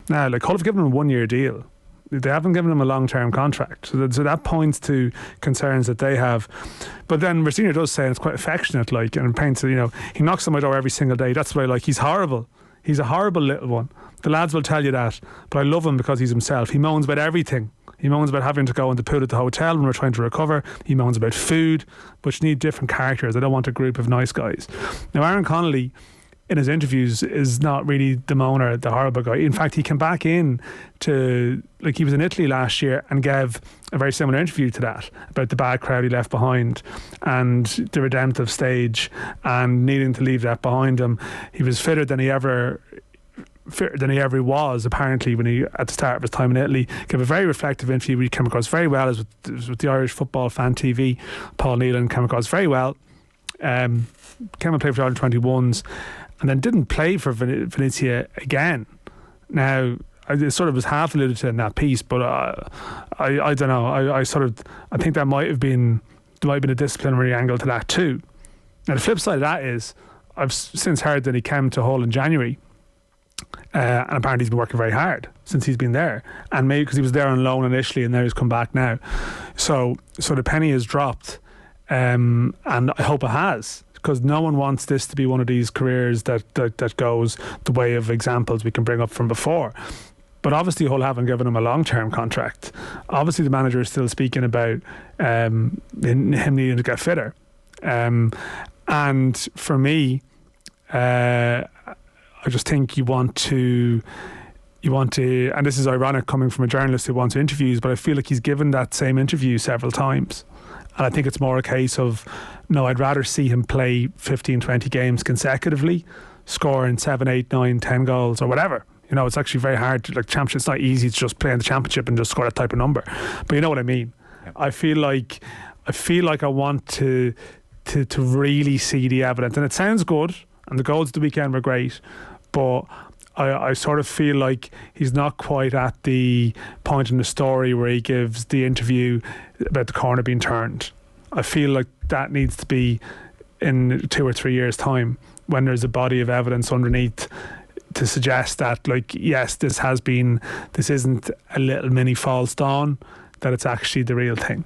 Now, like, Hull have given him a 1-year deal. They haven't given him a long-term contract. So that points to concerns that they have. But then Mourinho does say, and it's quite affectionate, like, and paints, he knocks on my door every single day. That's what I like. He's horrible. He's a horrible little one. The lads will tell you that. But I love him because he's himself. He moans about everything. He moans about having to go in the pool at the hotel when we're trying to recover. He moans about food, which need different characters. I don't want a group of nice guys. Now, Aaron Connolly, in his interviews, is not really the moaner, the horrible guy. In fact, he came back in to, like, he was in Italy last year and gave a very similar interview to that about the bad crowd he left behind and the redemptive stage and needing to leave that behind him. He was fitter than he ever was, apparently, when he, at the start of his time in Italy, gave a very reflective interview. He came across very well as with the Irish Football Fan TV. Paul Nealon came across very well. Came and played for Ireland 21s and then didn't play for Venezia again. Now, it sort of was half alluded to in that piece, but I don't know. I think there might have been a disciplinary angle to that too. Now, the flip side of that is, I've since heard that he came to Hull in January, and apparently he's been working very hard since he's been there, and maybe because he was there on loan initially and now he's come back now. So the penny has dropped, and I hope it has, because no one wants this to be one of these careers that goes the way of examples we can bring up from before. But obviously Hull haven't given him a long-term contract. Obviously the manager is still speaking about him needing to get fitter. And for me, I just think you want to, and this is ironic coming from a journalist who wants interviews, but I feel like he's given that same interview several times. And I think it's more a case of, no, I'd rather see him play 15, 20 games consecutively, scoring 7, 8, 9, 10 goals or whatever. It's actually very hard to, like, championship. It's not easy to just play in the championship and just score that type of number. But you know what I mean? Yeah. I feel like I want to really see the evidence. And it sounds good, and the goals of the weekend were great, but I sort of feel like he's not quite at the point in the story where he gives the interview about the corner being turned. I feel like that needs to be in 2 or 3 years' time, when there's a body of evidence underneath to suggest that, like, yes, this isn't a little mini false dawn, that it's actually the real thing.